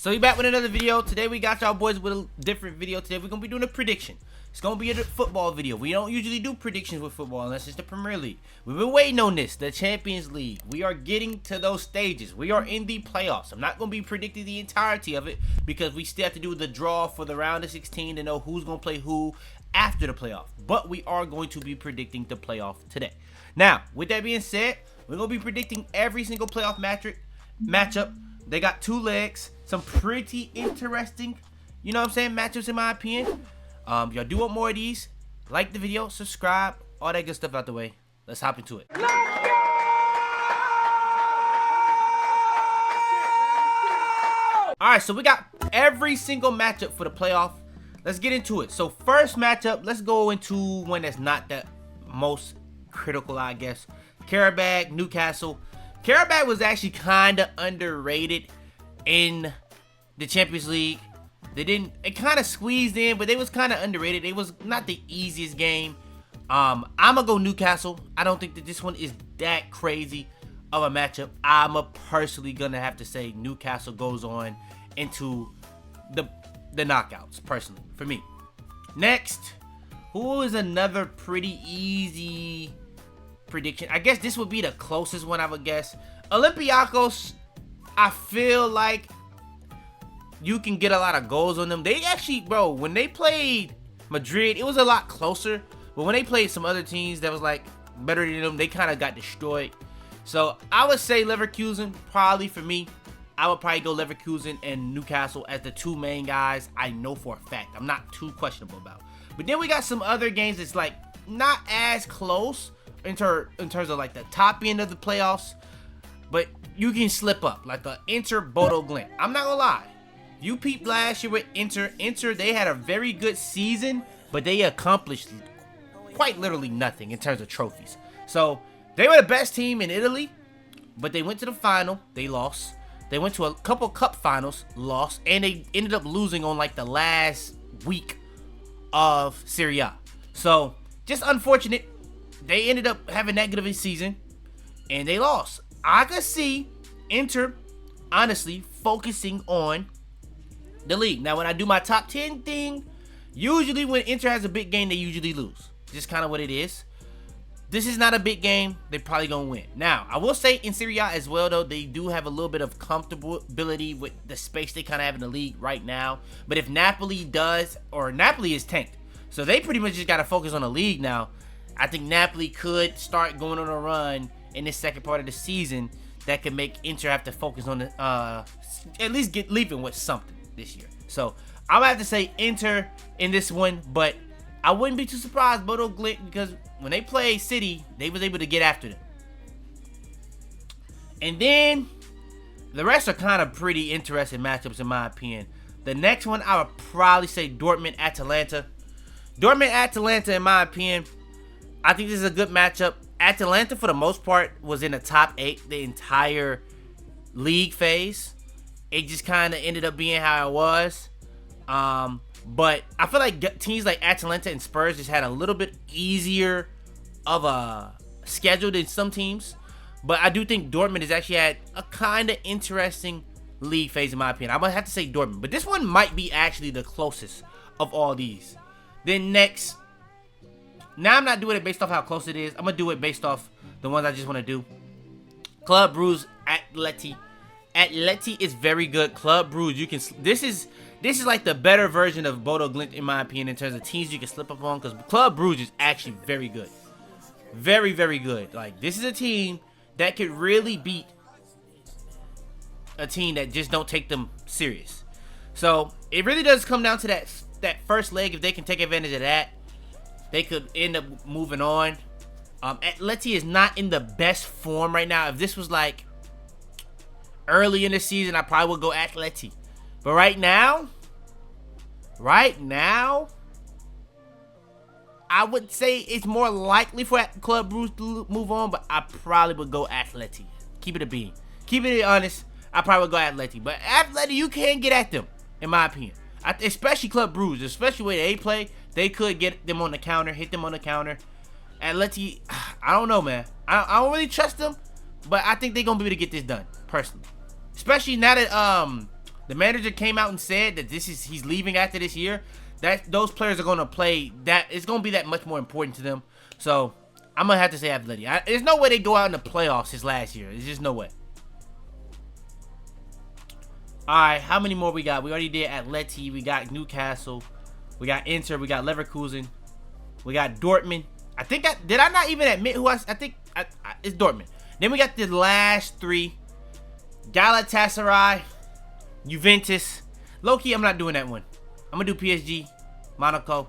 So we back with another video. Today we got y'all boys with a different video. Today we're going to be doing a prediction. It's going to be a football video. We don't usually do predictions with football unless it's the Premier League. We've been waiting on this, the Champions League. We are getting to those stages. We are in the playoffs. I'm not going to be predicting the entirety of it because we still have to do the draw for the round of 16 to know who's going to play who after the playoff. But we are going to be predicting the playoff today. Now, with that being said, we're going to be predicting every single playoff matchup. They got two legs. Some pretty interesting, you know what I'm saying, matchups in my opinion. Y'all do want more of these, like the video, subscribe, all that good stuff out the way. Let's hop into it. Alright, so we got every single matchup for the playoff. Let's get into it. So first matchup, let's go into one that's not that most critical, I guess. Qarabag, Newcastle. Qarabag was actually kind of underrated in the Champions League. It kind of squeezed in, but they was kind of underrated. It was not the easiest game. I'm gonna go Newcastle. I don't think that this one is that crazy of a matchup. I'm personally gonna have to say Newcastle goes on into the knockouts, personally, for me. Next, who is another pretty easy prediction? I guess this would be the closest one, I would guess. Olympiacos, I feel like you can get a lot of goals on them. They actually, bro, when they played Madrid, it was a lot closer. But when they played some other teams that was like better than them, they kind of got destroyed. So I would say Leverkusen, probably for me. I would probably go Leverkusen and Newcastle as the two main guys I know for a fact. I'm not too questionable about. But then we got some other games that's like not as close in terms of like the top end of the playoffs. But you can slip up, like a Inter Bodo Glimt. I'm not gonna lie. You peeped last year with Inter. They had a very good season, but they accomplished quite literally nothing in terms of trophies. So they were the best team in Italy, but they went to the final. They lost. They went to a couple cup finals, lost, and they ended up losing on like the last week of Serie A. So just unfortunate. They ended up having that good of a season, and they lost. I could see Inter, honestly, focusing on the league. Now, when I do my top 10 thing, usually when Inter has a big game, they usually lose. Just kind of what it is. This is not a big game. They're probably going to win. Now, I will say in Serie A as well, though, they do have a little bit of comfortability with the space they kind of have in the league right now. But if Napoli is tanked. So they pretty much just got to focus on the league now. I think Napoli could start going on a run in this second part of the season that could make Inter have to focus on the, at least leaving with something this year. So I'm gonna have to say Inter in this one, but I wouldn't be too surprised Bodo Glimt, because when they played City, they was able to get after them. And then the rest are kind of pretty interesting matchups in my opinion. The next one I would probably say Dortmund Atalanta. Dortmund Atalanta, in my opinion, I think this is a good matchup. Atalanta, for the most part, was in the top 8 the entire league phase. It just kind of ended up being how it was. But I feel like teams like Atalanta and Spurs just had a little bit easier of a schedule than some teams. But I do think Dortmund has actually had a kind of interesting league phase, in my opinion. I'm going to have to say Dortmund. But this one might be actually the closest of all these. Then next, now I'm not doing it based off how close it is. I'm going to do it based off the ones I just want to do. Club Brugge, Atleti. Atleti is very good. Club Brugge, you can. This is like the better version of Bodo Glimt, in my opinion, in terms of teams you can slip up on, because Club Brugge is actually very good. Very, very good. Like, this is a team that could really beat a team that just don't take them serious. So it really does come down to that first leg. If they can take advantage of that, they could end up moving on. Atleti is not in the best form right now. If this was like early in the season, I probably would go Atleti. But right now, I would say it's more likely for Club Brugge to move on, but I probably would go Atleti. Keep it a bean. Keep it honest, I probably would go Atleti. But Atleti, you can get at them, in my opinion. Especially Club Brugge, especially the way they play, they could get them on the counter, hit them on the counter. Atleti, I don't know, man. I don't really trust them, but I think they're going to be able to get this done, personally. Especially now that The manager came out and said that he's leaving after this year. That those players are going to play. That it's going to be that much more important to them. So I'm gonna have to say Atleti. There's no way they go out in the playoffs his last year. There's just no way. All right, how many more we got? We already did Atleti. We got Newcastle. We got Inter. We got Leverkusen. We got Dortmund. Did I not even admit who I think it's Dortmund. Then we got the last three: Galatasaray, Juventus. Low-key, I'm not doing that one. I'm gonna do PSG, Monaco.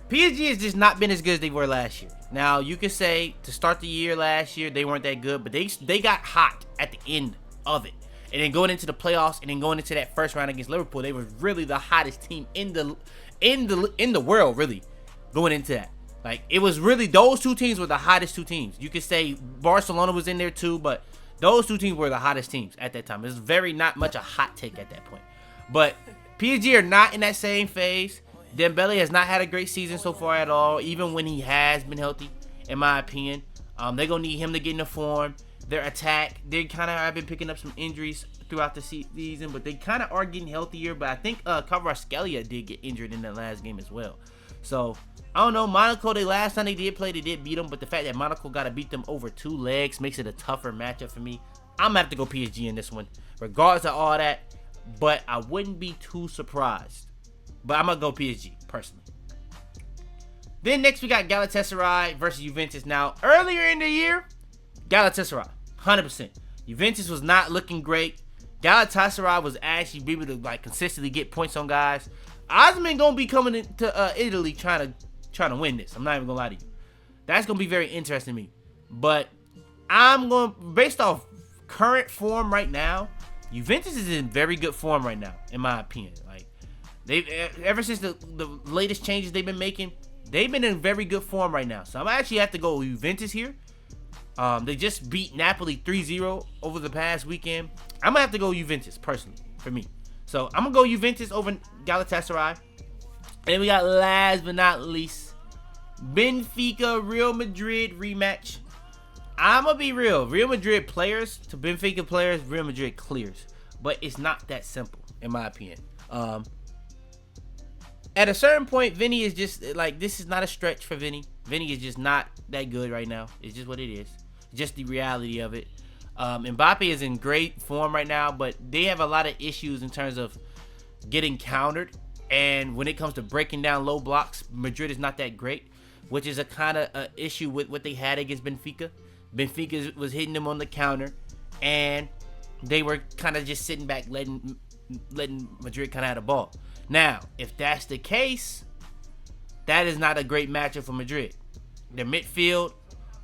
PSG has just not been as good as they were last year. Now, you could say to start the year last year, they weren't that good, but they got hot at the end of it. And then going into the playoffs and then going into that first round against Liverpool, they were really the hottest team in the world, really, going into that. Like, it was really, those two teams were the hottest two teams. You could say Barcelona was in there too, but those two teams were the hottest teams at that time. It was very not much a hot take at that point. But PSG are not in that same phase. Dembele has not had a great season so far at all, even when he has been healthy, in my opinion. They're going to need him to get into form. Their attack, they kind of have been picking up some injuries throughout the season, but they kind of are getting healthier. But I think Kvaratskhelia did get injured in that last game as well. So, I don't know. Monaco, the last time they did play, they did beat them. But the fact that Monaco got to beat them over 2 legs makes it a tougher matchup for me. I'm going to have to go PSG in this one, regardless of all that. But I wouldn't be too surprised. But I'm going to go PSG, personally. Then next we got Galatasaray versus Juventus. Now, earlier in the year, Galatasaray, 100%. Juventus was not looking great. Galatasaray was actually able to like consistently get points on guys. Osman gonna be coming into Italy trying to win this. I'm not even gonna lie to you. That's gonna be very interesting to me. But I'm going, based off current form right now, Juventus is in very good form right now, in my opinion. Like, they've ever since the latest changes they've been making, they've been in very good form right now. So I'm actually have to go with Juventus here. They just beat Napoli 3-0 over the past weekend. I'm gonna have to go Juventus personally for me. So I'm gonna go Juventus over Galatasaray. And we got last but not least, Benfica Real Madrid rematch. I'm gonna be real. Real Madrid players to Benfica players, Real Madrid clears. But it's not that simple, in my opinion. At a certain point, Vini is just, like, this is not a stretch for Vini. Vini is just not that good right now. It's just what it is. Just the reality of it. Mbappe is in great form right now, but they have a lot of issues in terms of getting countered. And when it comes to breaking down low blocks, Madrid is not that great, which is a kind of issue with what they had against Benfica. Benfica was hitting them on the counter, and they were kind of just sitting back, letting Madrid kind of have the ball. Now, if that's the case, that is not a great matchup for Madrid. Their midfield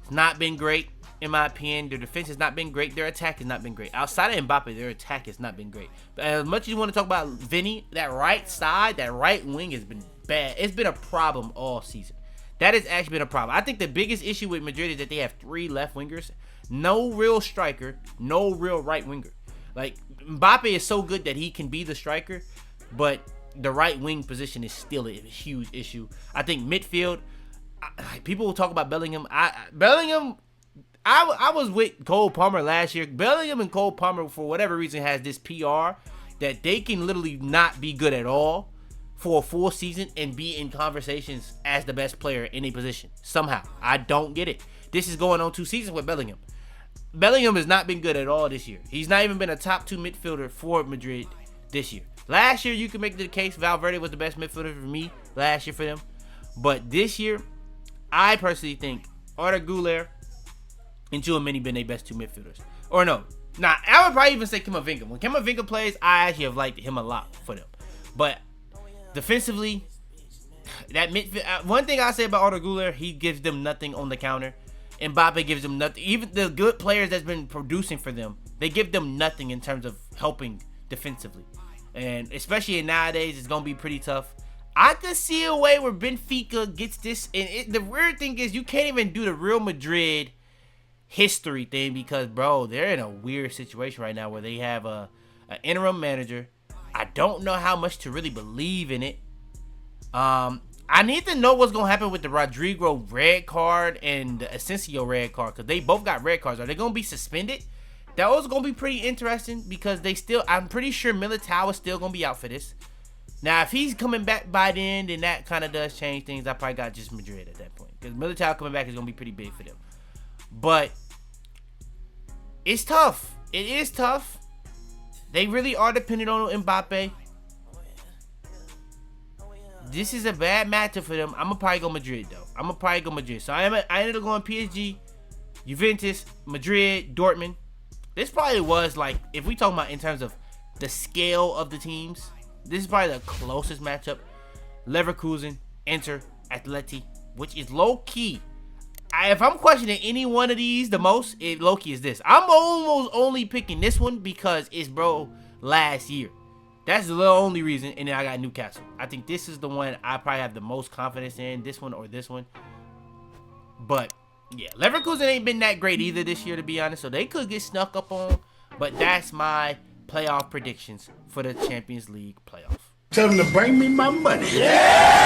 has not been great, in my opinion. Their defense has not been great. Their attack has not been great. Outside of Mbappe, their attack has not been great. But as much as you want to talk about Vini, that right side, that right wing has been bad. It's been a problem all season. That has actually been a problem. I think the biggest issue with Madrid is that they have 3 left wingers. No real striker, no real right winger. Like, Mbappe is so good that he can be the striker, but the right wing position is still a huge issue. I think midfield, people will talk about Bellingham. I was with Cole Palmer last year. Bellingham and Cole Palmer, for whatever reason, has this PR that they can literally not be good at all for a full season and be in conversations as the best player in a position. Somehow. I don't get it. This is going on 2 seasons with Bellingham. Bellingham has not been good at all this year. He's not even been a top 2 midfielder for Madrid this year. Last year, you could make the case Valverde was the best midfielder for me last year for them. But this year, I personally think Arda Güler and Tchouaméni been their best 2 midfielders. Or no. Nah, I would probably even say Camavinga. When Camavinga plays, I actually have liked him a lot for them. But defensively, that midfield, one thing I say about Arda Güler, he gives them nothing on the counter. Mbappe gives them nothing. Even the good players that's been producing for them, they give them nothing in terms of helping defensively. And especially nowadays, it's going to be pretty tough. I could see a way where Benfica gets this. And the weird thing is, you can't even do the Real Madrid history thing because, bro, they're in a weird situation right now where they have an interim manager. I don't know how much to really believe in it. I need to know what's going to happen with the Rodrigo red card and the Asensio red card because they both got red cards. Are they going to be suspended? that was gonna be pretty interesting because I'm pretty sure Militao is still gonna be out for this. Now, if he's coming back by then that kind of does change things. I probably got just Madrid at that point because Militao coming back is gonna be pretty big for them. But it's tough. It is tough. They really are dependent on Mbappe. This is a bad matchup for them. I'm gonna probably go Madrid though. So I ended up going PSG, Juventus, Madrid, Dortmund. This probably was like, if we talk about in terms of the scale of the teams, this is probably the closest matchup. Leverkusen, Inter, Atleti, which is low key. If I'm questioning any one of these the most, it low key is this. I'm almost only picking this one because it's last year. That's the only reason. And then I got Newcastle. I think this is the one I probably have the most confidence in. This one or this one. But yeah, Leverkusen ain't been that great either this year, to be honest. So they could get snuck up on. But that's my playoff predictions for the Champions League playoff. Tell them to bring me my money. Yeah!